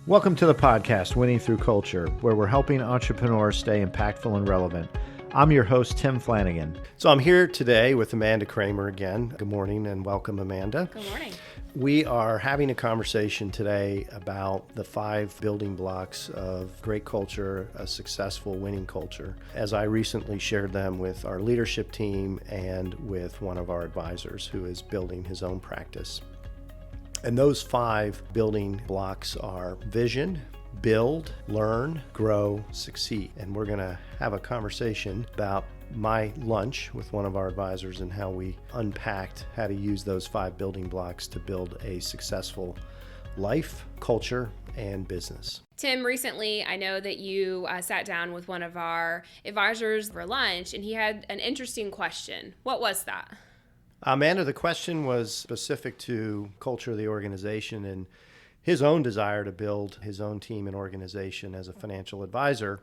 Welcome to the podcast, Winning Through Culture, where we're helping entrepreneurs stay impactful and relevant. I'm your host, Tim Flanagan. So I'm here today with Amanda Kramer again. Good morning and welcome, Amanda. Good morning. We are having a conversation today about the 5 building blocks of great culture, a successful winning culture, as I recently shared them with our leadership team and with one of our advisors who is building his own practice. And those 5 building blocks are vision, build, learn, grow, succeed. And we're going to have a conversation about my lunch with one of our advisors and how we unpacked how to use those 5 building blocks to build a successful life, culture, and business. Tim, recently I know that you sat down with one of our advisors for lunch and he had an interesting question. What was that? Amanda, the question was specific to culture of the organization and his own desire to build his own team and organization as a financial advisor.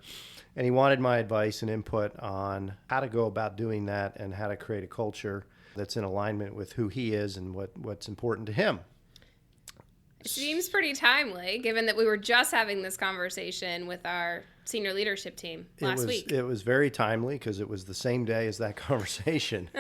And he wanted my advice and input on how to go about doing that and how to create a culture that's in alignment with who he is and what's important to him. It seems pretty timely, given that we were just having this conversation with our senior leadership team last week. It was very timely because it was the same day as that conversation.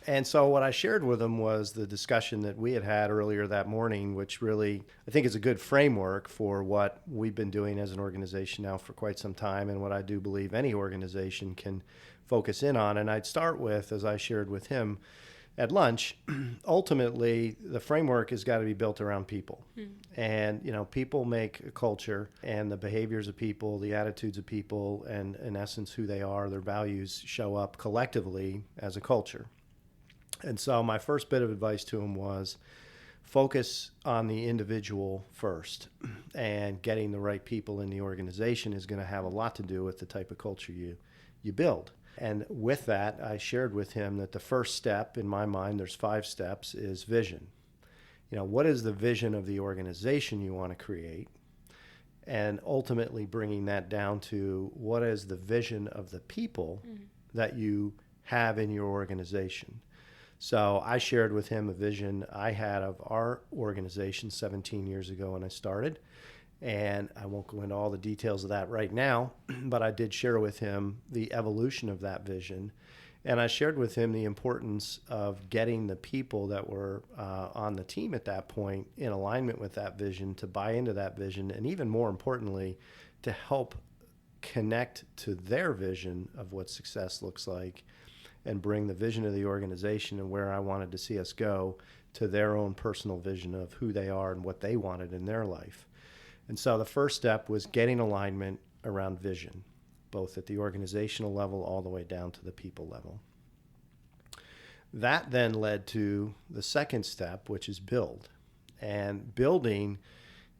And so what I shared with him was the discussion that we had earlier that morning, which really, I think, is a good framework for what we've been doing as an organization now for quite some time and what I do believe any organization can focus in on. And I'd start with, as I shared with him at lunch, ultimately, the framework has got to be built around people. And, people make a culture, and the behaviors of people, the attitudes of people, and in essence, who they are, their values show up collectively as a culture. And so my first bit of advice to him was focus on the individual first, and getting the right people in the organization is going to have a lot to do with the type of culture you build. And with that, I shared with him that the first step, in my mind, there's 5 steps, is vision. What is the vision of the organization you want to create? And ultimately bringing that down to what is the vision of the people that you have in your organization. So I shared with him a vision I had of our organization 17 years ago when I started. And I won't go into all the details of that right now, but I did share with him the evolution of that vision. And I shared with him the importance of getting the people that were on the team at that point in alignment with that vision, to buy into that vision, and even more importantly, to help connect to their vision of what success looks like, and bring the vision of the organization and where I wanted to see us go to their own personal vision of who they are and what they wanted in their life. And so the first step was getting alignment around vision, both at the organizational level all the way down to the people level. That then led to the second step, which is build. And building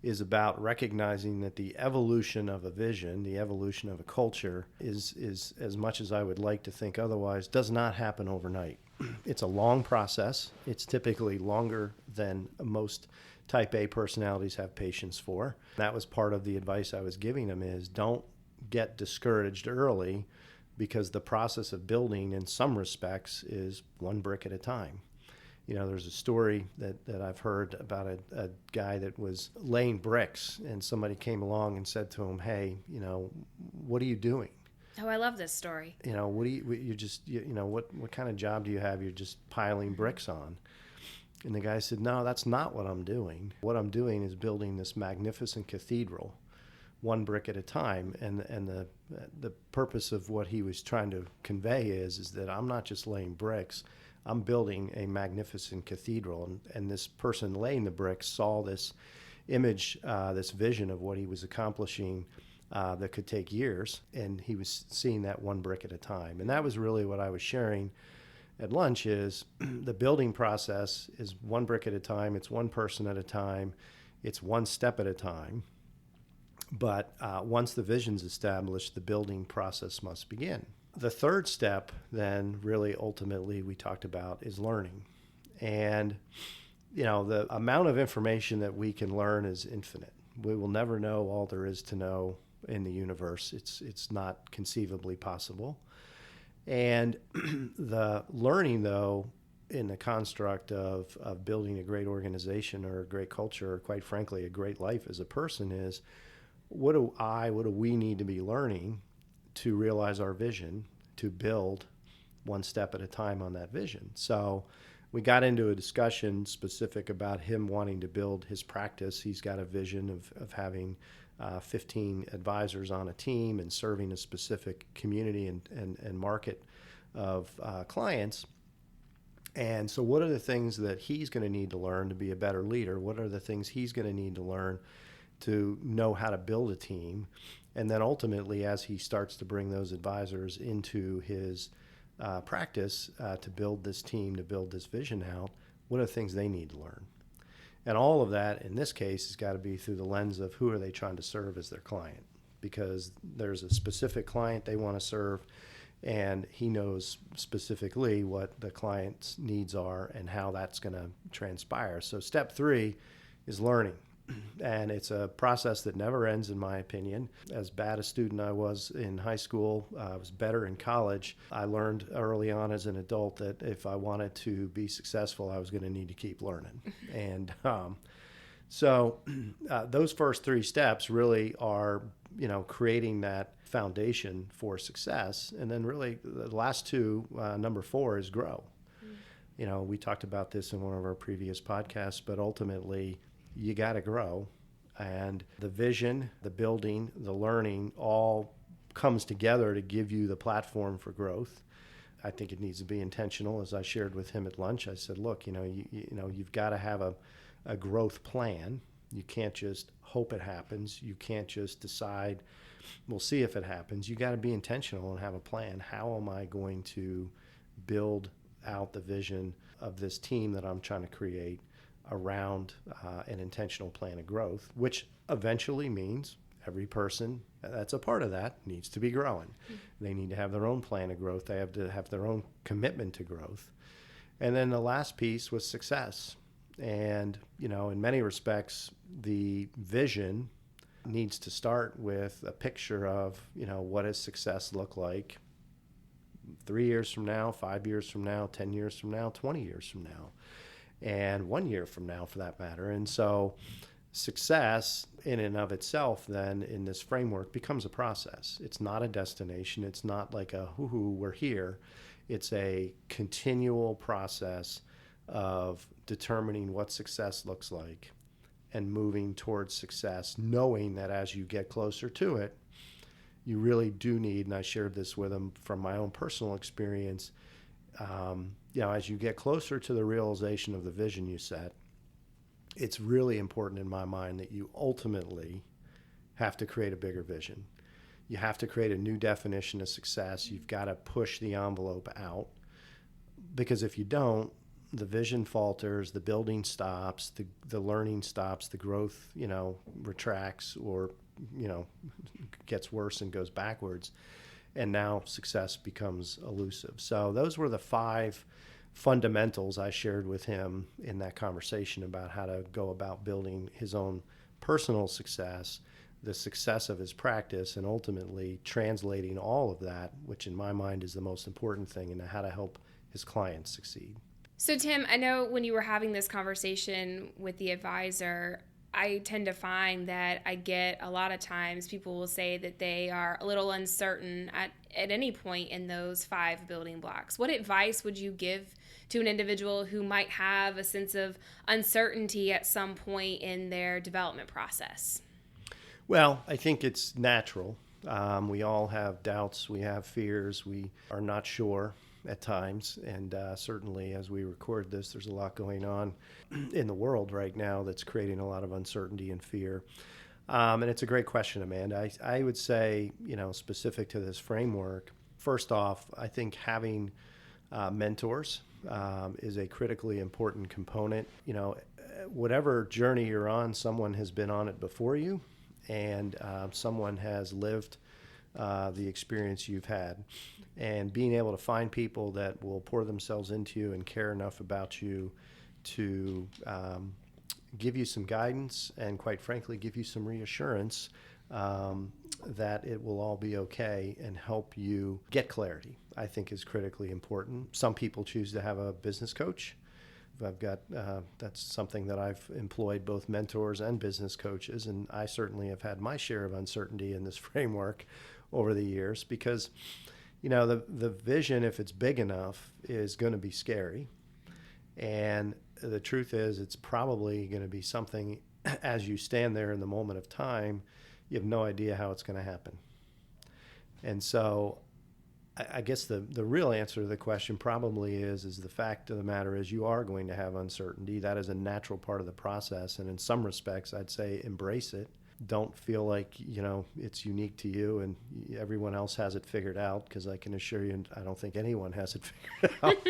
is about recognizing that the evolution of a vision, the evolution of a culture, is as much as I would like to think otherwise, does not happen overnight. It's a long process. It's typically longer than most type A personalities have patience for. That was part of the advice I was giving them, is don't get discouraged early, because the process of building in some respects is one brick at a time. There's a story that I've heard about a guy that was laying bricks, and somebody came along and said to him, "Hey, what are you doing?" Oh, I love this story. What kind of job do you have? You're just piling bricks on. And the guy said, "No, that's not what I'm doing. What I'm doing is building this magnificent cathedral, one brick at a time." And the purpose of what he was trying to convey is that I'm not just laying bricks. I'm building a magnificent cathedral. And this person laying the bricks saw this image, this vision of what he was accomplishing that could take years. And he was seeing that one brick at a time. And that was really what I was sharing at lunch, is the building process is one brick at a time. It's one person at a time. It's one step at a time. But once the vision's established, the building process must begin. The third step then, really ultimately, we talked about is learning. And, the amount of information that we can learn is infinite. We will never know all there is to know in the universe. It's not conceivably possible. And the learning, though, in the construct of building a great organization or a great culture, or quite frankly, a great life as a person is, what do we need to be learning to realize our vision, to build one step at a time on that vision? So we got into a discussion specific about him wanting to build his practice. He's got a vision of having 15 advisors on a team and serving a specific community and market of clients. And so what are the things that he's going to need to learn to be a better leader? What are the things he's going to need to learn to know how to build a team? And then ultimately, as he starts to bring those advisors into his practice to build this team, to build this vision out, what are the things they need to learn? And all of that, in this case, has got to be through the lens of who are they trying to serve as their client, because there's a specific client they want to serve, and he knows specifically what the client's needs are and how that's going to transpire. So step 3 is learning. And it's a process that never ends, in my opinion. As bad a student I was in high school, I was better in college. I learned early on as an adult that if I wanted to be successful, I was going to need to keep learning. And so those first 3 steps really are, creating that foundation for success. And then really the last 2, number 4 is grow. We talked about this in one of our previous podcasts, but ultimately, you got to grow, and the vision, the building, the learning all comes together to give you the platform for growth. I think it needs to be intentional. As I shared with him at lunch, I said, look, you've got to have a growth plan. You can't just hope it happens. You can't just decide, we'll see if it happens. You got to be intentional and have a plan. How am I going to build out the vision of this team that I'm trying to create around an intentional plan of growth, which eventually means every person that's a part of that needs to be growing. They need to have their own plan of growth. They have to have their own commitment to growth. And then the last piece was success. And, in many respects, the vision needs to start with a picture of, what does success look like 3 years from now, 5 years from now, 10 years from now, 20 years from now, and 1 year from now, for that matter. And so success in and of itself then in this framework becomes a process. It's not a destination. It's not like a hoo-hoo, we're here. It's a continual process of determining what success looks like and moving towards success, knowing that as you get closer to it, you really do need, and I shared this with him from my own personal experience, as you get closer to the realization of the vision you set, it's really important in my mind that you ultimately have to create a bigger vision. You have to create a new definition of success. You've got to push the envelope out, because if you don't, the vision falters, the building stops, the learning stops, the growth, retracts or, gets worse and goes backwards. And now success becomes elusive. So those were the 5 fundamentals I shared with him in that conversation about how to go about building his own personal success, the success of his practice, and ultimately translating all of that, which in my mind is the most important thing, into how to help his clients succeed. So Tim, I know when you were having this conversation with the advisor, I tend to find that I get a lot of times people will say that they are a little uncertain at any point in those 5 building blocks. What advice would you give to an individual who might have a sense of uncertainty at some point in their development process? Well, I think it's natural. We all have doubts. We have fears. We are not sure at times. And certainly as we record this, there's a lot going on in the world right now that's creating a lot of uncertainty and fear. And it's a great question, Amanda. I would say, specific to this framework, first off, I think having mentors is a critically important component. Whatever journey you're on, someone has been on it before you, and someone has lived the experience you've had. And being able to find people that will pour themselves into you and care enough about you to give you some guidance and, quite frankly, give you some reassurance that it will all be okay and help you get clarity. I think is critically important. Some people choose to have a business coach. I've got that's something that I've employed, both mentors and business coaches, and I certainly have had my share of uncertainty in this framework over the years because, the vision, if it's big enough, is going to be scary, and the truth is it's probably going to be something as you stand there in the moment of time, you have no idea how it's going to happen. And so I guess the real answer to the question probably is the fact of the matter is you are going to have uncertainty. That is a natural part of the process. And in some respects, I'd say embrace it. Don't feel like, it's unique to you and everyone else has it figured out, because I can assure you, I don't think anyone has it figured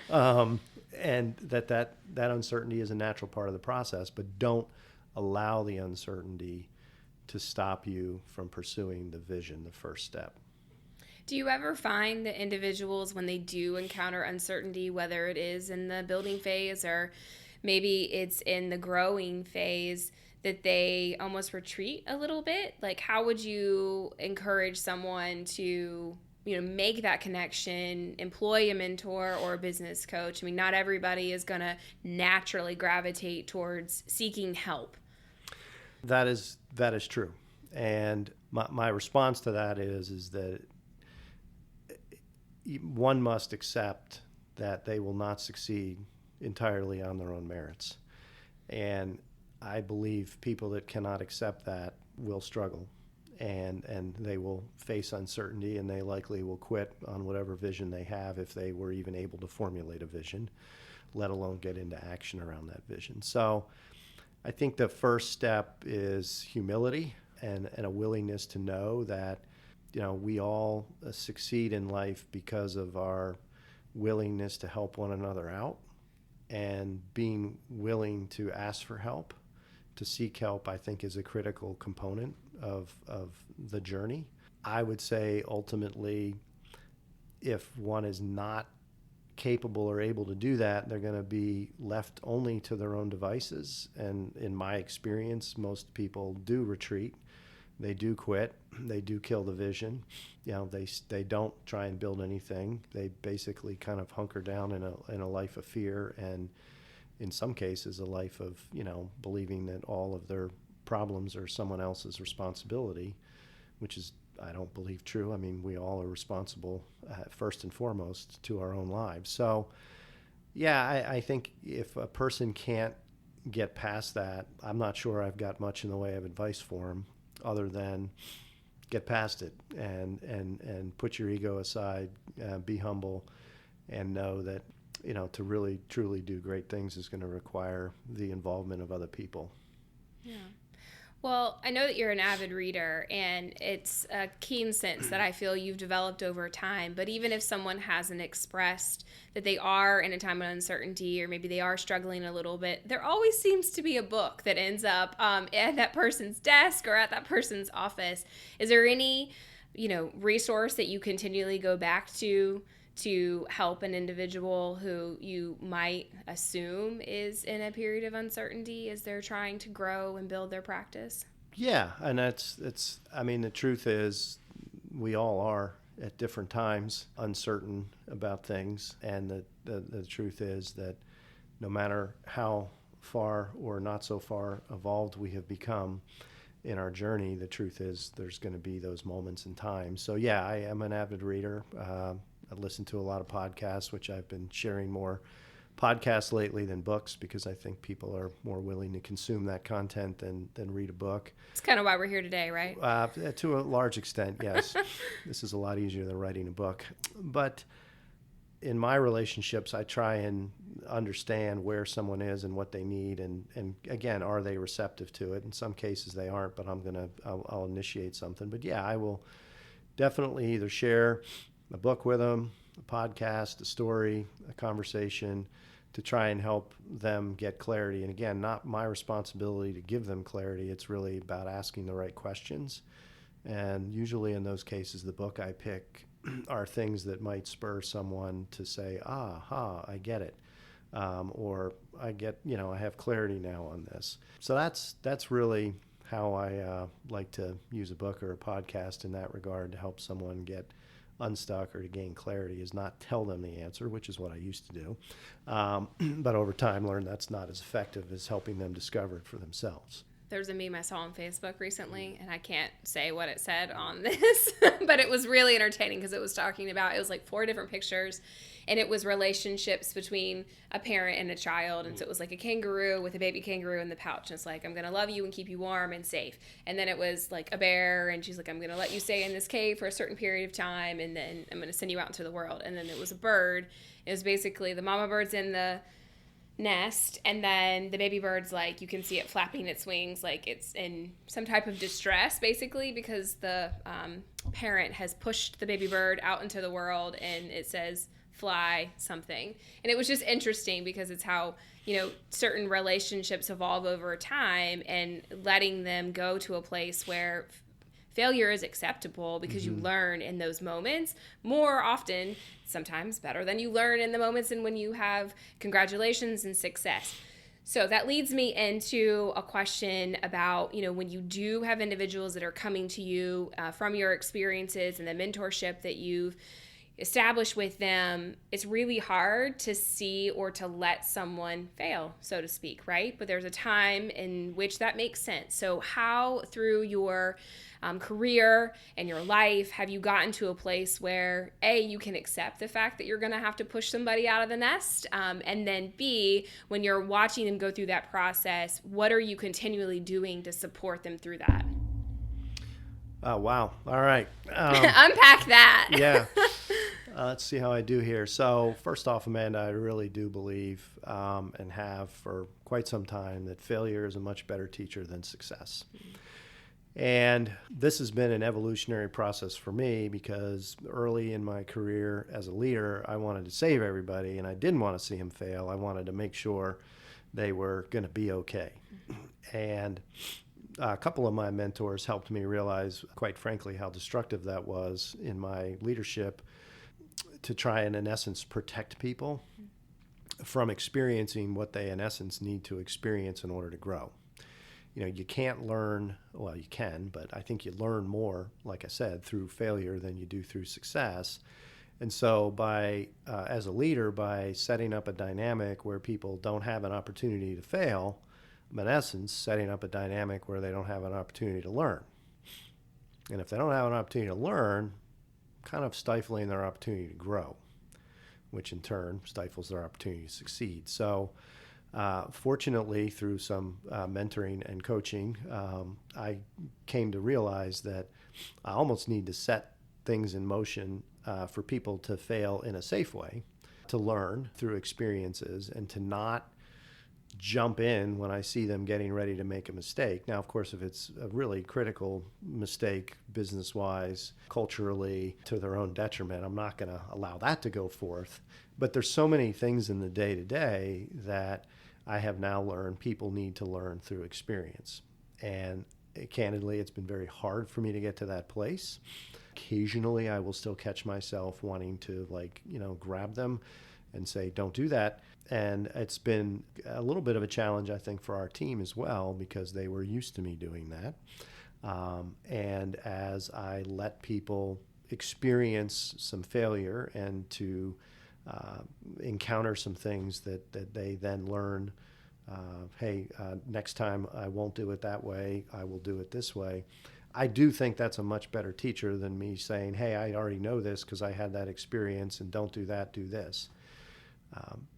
out. And that uncertainty is a natural part of the process, but don't allow the uncertainty to stop you from pursuing the vision, the first step. Do you ever find that individuals, when they do encounter uncertainty, whether it is in the building phase or maybe it's in the growing phase, that they almost retreat a little bit? Like, how would you encourage someone to, make that connection, employ a mentor or a business coach? I mean, not everybody is going to naturally gravitate towards seeking help. That is true. And my response to that is that one must accept that they will not succeed entirely on their own merits. And I believe people that cannot accept that will struggle, and they will face uncertainty, and they likely will quit on whatever vision they have if they were even able to formulate a vision, let alone get into action around that vision. So I think the first step is humility and a willingness to know that we all succeed in life because of our willingness to help one another out, and being willing to ask for help, to seek help, I think is a critical component of the journey. I would say ultimately, if one is not capable or able to do that, they're going to be left only to their own devices. And in my experience, most people do retreat. They do quit. They do kill the vision. They don't try and build anything. They basically kind of hunker down in a life of fear, and in some cases a life of believing that all of their problems are someone else's responsibility, which is, I don't believe, true. I mean, we all are responsible first and foremost to our own lives. So yeah, I think if a person can't get past that, I'm not sure I've got much in the way of advice for them, other than get past it and put your ego aside, be humble, and know that to really truly do great things is going to require the involvement of other people. Yeah. Well, I know that you're an avid reader, and it's a keen sense that I feel you've developed over time. But even if someone hasn't expressed that they are in a time of uncertainty, or maybe they are struggling a little bit, there always seems to be a book that ends up at that person's desk or at that person's office. Is there any, resource that you continually go back to help an individual who you might assume is in a period of uncertainty as they're trying to grow and build their practice? Yeah, and the truth is we all are at different times uncertain about things, and the truth is that no matter how far or not so far evolved we have become in our journey, the truth is there's going to be those moments in time. So yeah, I am an avid reader. I listen to a lot of podcasts, which I've been sharing more podcasts lately than books, because I think people are more willing to consume that content than read a book. It's kind of why we're here today, right? To a large extent, yes. This is a lot easier than writing a book. But in my relationships, I try and understand where someone is and what they need, and again, are they receptive to it? In some cases they aren't, but I'll initiate something. But yeah, I will definitely either share a book with them, a podcast, a story, a conversation, to try and help them get clarity. And again, not my responsibility to give them clarity. It's really about asking the right questions. And usually in those cases, the book I pick are things that might spur someone to say, I get it. Or I get, I have clarity now on this. So that's really how I like to use a book or a podcast in that regard, to help someone get unstuck or to gain clarity is not tell them the answer, which is what I used to do. But over time, learned that's not as effective as helping them discover it for themselves. There's a meme I saw on Facebook recently, and I can't say what it said on this, but it was really entertaining because it was talking about, it was like 4 different pictures, and it was relationships between a parent and a child. And so it was like a kangaroo with a baby kangaroo in the pouch. And it's like, I'm going to love you and keep you warm and safe. And then it was like a bear, and she's like, I'm going to let you stay in this cave for a certain period of time, and then I'm going to send you out into the world. And then it was a bird. It was basically the mama bird's in the nest, and then the baby bird's like, you can see it flapping its wings like it's in some type of distress, basically, because the parent has pushed the baby bird out into the world, and it says fly something. And it was just interesting because it's how, certain relationships evolve over time, and letting them go to a place where failure is acceptable because you learn in those moments more often, sometimes better than you learn in the moments and when you have congratulations and success. So that leads me into a question about, when you do have individuals that are coming to you from your experiences and the mentorship that you've established with them, it's really hard to see or to let someone fail, so to speak, right? But there's a time in which that makes sense. So how, through your career and your life, have you gotten to a place where A, you can accept the fact that you're going to have to push somebody out of the nest, and then B, when you're watching them go through that process, what are you continually doing to support them through that? Oh, wow. All right. Unpack that. Yeah. Let's see how I do here. So first off, Amanda, I really do believe and have for quite some time that failure is a much better teacher than success. And this has been an evolutionary process for me because early in my career as a leader, I wanted to save everybody, and I didn't want to see them fail. I wanted to make sure they were going to be okay. And a couple of my mentors helped me realize, quite frankly, how destructive that was in my leadership, to try and, in essence, protect people from experiencing what they, in essence, need to experience in order to grow. You can't learn, well, you can, but I think you learn more, like I said, through failure than you do through success. And so as a leader, by setting up a dynamic where people don't have an opportunity to fail, I'm, in essence, setting up a dynamic where they don't have an opportunity to learn. And if they don't have an opportunity to learn, kind of stifling their opportunity to grow, which in turn stifles their opportunity to succeed. So fortunately, through some mentoring and coaching, I came to realize that I almost need to set things in motion for people to fail in a safe way, to learn through experiences, and to not jump in when I see them getting ready to make a mistake. Now, of course, if it's a really critical mistake, business-wise, culturally, to their own detriment, I'm not going to allow that to go forth. But there's so many things in the day-to-day that I have now learned people need to learn through experience. And candidly, it's been very hard for me to get to that place. Occasionally, I will still catch myself wanting to, grab them and say, don't do that. And it's been a little bit of a challenge, I think, for our team as well, because they were used to me doing that. And as I let people experience some failure and to encounter some things that they then learn, next time I won't do it that way, I will do it this way. I do think that's a much better teacher than me saying, hey, I already know this because I had that experience, and don't do that, do this.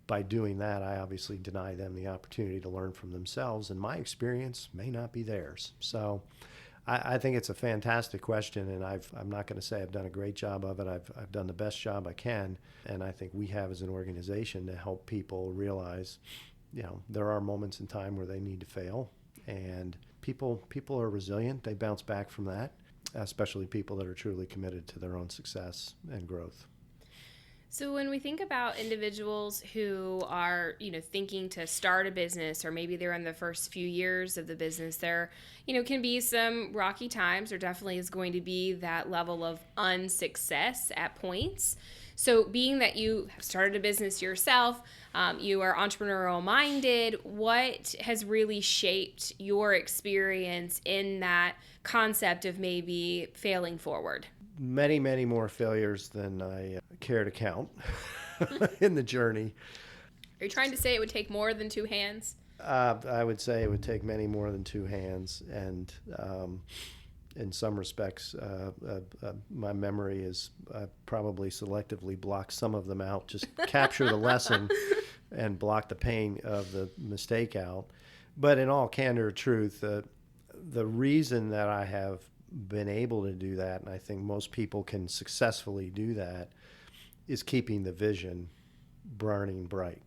By doing that, I obviously deny them the opportunity to learn from themselves, and my experience may not be theirs. So I think it's a fantastic question, and I'm not going to say I've done a great job of it. I've done the best job I can, and I think we have as an organization to help people realize, there are moments in time where they need to fail, and people are resilient. They bounce back from that, especially people that are truly committed to their own success and growth. So when we think about individuals who are, thinking to start a business, or maybe they're in the first few years of the business, there, can be some rocky times. There definitely is going to be that level of unsuccess at points. So being that you have started a business yourself, you are entrepreneurial minded, what has really shaped your experience in that concept of maybe failing forward? Many, many more failures than I care to count in the journey. Are you trying to say it would take more than two hands? I would say it would take many more than two hands, and in some respects, my memory is probably selectively block some of them out, just capture the lesson and block the pain of the mistake out. But in all candor, truth, the reason that I have been able to do that, and I think most people can successfully do that, is keeping the vision burning bright.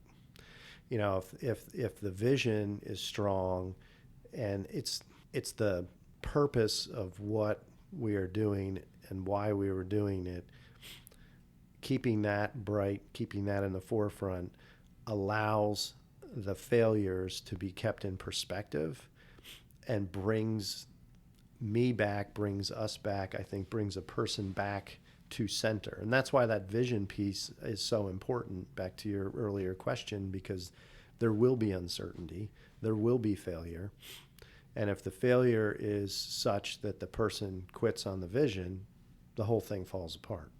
You know, if the vision is strong, and it's the purpose of what we are doing and why we were doing it, keeping that bright, keeping that in the forefront allows the failures to be kept in perspective and brings me back, brings us back, I think brings a person back to center. And that's why that vision piece is so important, back to your earlier question, because there will be uncertainty, there will be failure. And if the failure is such that the person quits on the vision, the whole thing falls apart.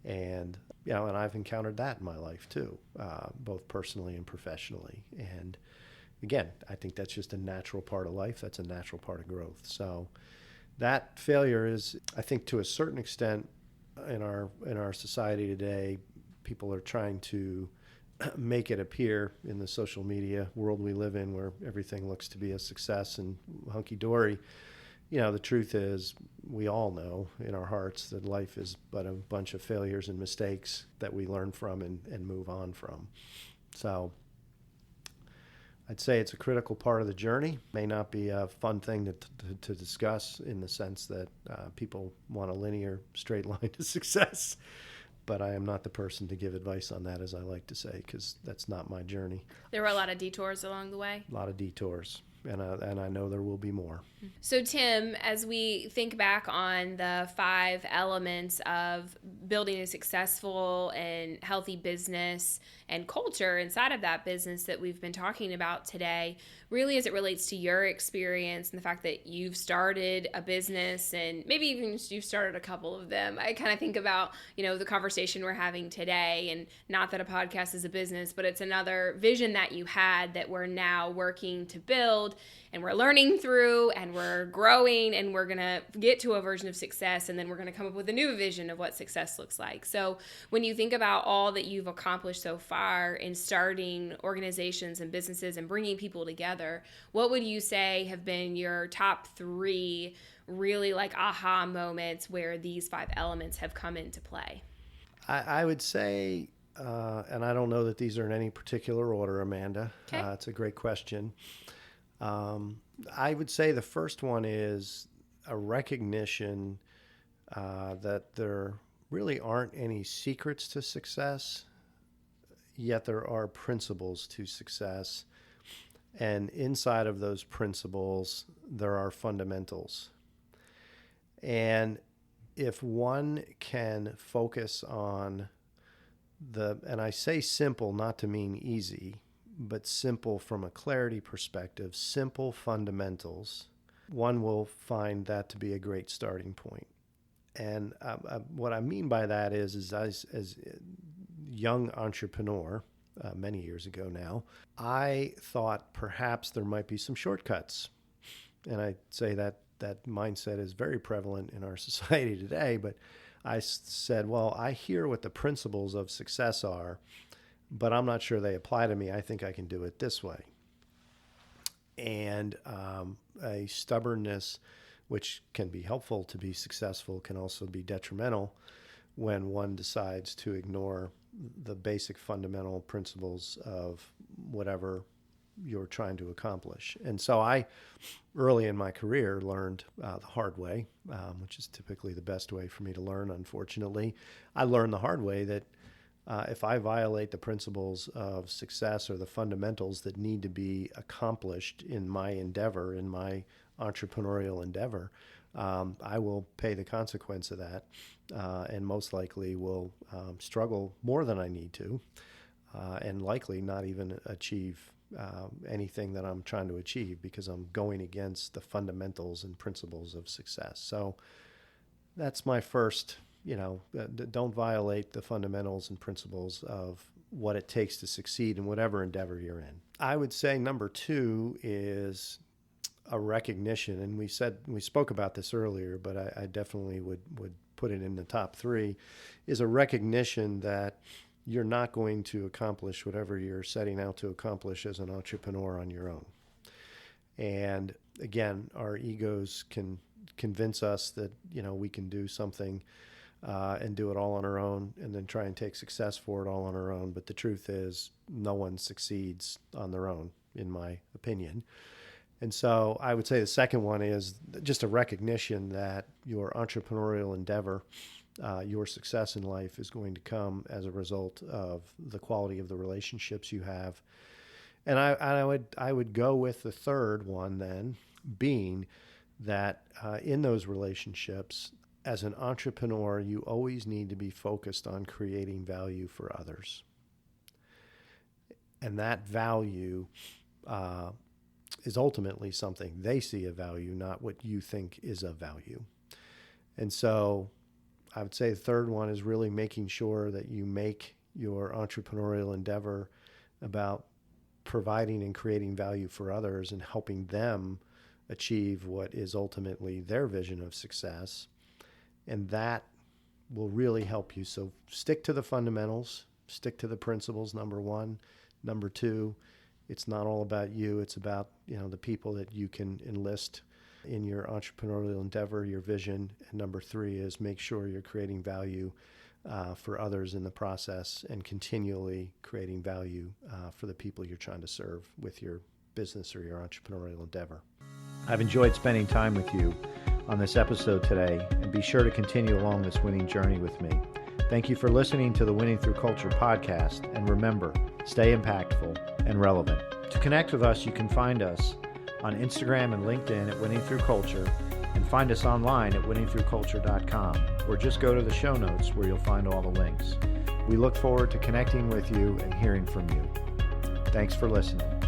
And, you know, and I've encountered that in my life too, both personally and professionally. And again, I think that's just a natural part of life. That's a natural part of growth. So that failure is, I think, to a certain extent in our society today, people are trying to make it appear in the social media world we live in, where everything looks to be a success and hunky-dory. You know, the truth is, we all know in our hearts that life is but a bunch of failures and mistakes that we learn from and move on from. So I'd say it's a critical part of the journey. May not be a fun thing to discuss, in the sense that people want a linear, straight line to success. But I am not the person to give advice on that, as I like to say, because that's not my journey. There were a lot of detours along the way. A lot of detours, and I know there will be more. So, Tim, as we think back on the 5 elements of building a successful and healthy business and culture inside of that business that we've been talking about today, really as it relates to your experience and the fact that you've started a business and maybe even you've started a couple of them, I kind of think about, you know, the conversation we're having today, and not that a podcast is a business, but it's another vision that you had that we're now working to build, and we're learning through, and we're growing, and we're going to get to a version of success, and then we're going to come up with a new vision of what success looks like. So when you think about all that you've accomplished so far in starting organizations and businesses and bringing people together, what would you say have been your top 3 really like aha moments where these 5 elements have come into play? I would say, and I don't know that these are in any particular order, Amanda. Okay. It's a great question. I would say the first one is a recognition that there really aren't any secrets to success, yet there are principles to success. And inside of those principles, there are fundamentals. And if one can focus on and I say simple not to mean easy, but simple from a clarity perspective, simple fundamentals, one will find that to be a great starting point. And what I mean by that is as a young entrepreneur, many years ago now, I thought perhaps there might be some shortcuts. And I say that mindset is very prevalent in our society today, but I said, well, I hear what the principles of success are, but I'm not sure they apply to me. I think I can do it this way. And a stubbornness, which can be helpful to be successful, can also be detrimental when one decides to ignore the basic fundamental principles of whatever you're trying to accomplish. And so I, early in my career, learned the hard way, which is typically the best way for me to learn, unfortunately. I learned the hard way that if I violate the principles of success or the fundamentals that need to be accomplished in my endeavor, in my entrepreneurial endeavor, I will pay the consequence of that, and most likely will struggle more than I need to, and likely not even achieve anything that I'm trying to achieve, because I'm going against the fundamentals and principles of success. So that's my first, don't violate the fundamentals and principles of what it takes to succeed in whatever endeavor you're in. I would say number 2 is a recognition, and we spoke about this earlier, but I definitely would put it in the top 3, is a recognition that you're not going to accomplish whatever you're setting out to accomplish as an entrepreneur on your own. And again, our egos can convince us that, we can do something and do it all on our own, and then try and take success for it all on our own. But the truth is, no one succeeds on their own, in my opinion. And so I would say the second one is just a recognition that your entrepreneurial endeavor, your success in life, is going to come as a result of the quality of the relationships you have. And I would go with the third one then, being that in those relationships, as an entrepreneur, you always need to be focused on creating value for others. And that value is ultimately something they see a value, not what you think is of value. And so I would say the third one is really making sure that you make your entrepreneurial endeavor about providing and creating value for others and helping them achieve what is ultimately their vision of success. And that will really help you. So stick to the fundamentals, stick to the principles, number 1. Number 2, it's not all about you. It's about, the people that you can enlist in your entrepreneurial endeavor, your vision. And number 3 is make sure you're creating value for others in the process, and continually creating value for the people you're trying to serve with your business or your entrepreneurial endeavor. I've enjoyed spending time with you on this episode today, and be sure to continue along this winning journey with me. Thank you for listening to the Winning Through Culture podcast, and remember, stay impactful and relevant. To connect with us, you can find us on Instagram and LinkedIn at Winning Through Culture, and find us online at winningthroughculture.com, or just go to the show notes where you'll find all the links. We look forward to connecting with you and hearing from you. Thanks for listening.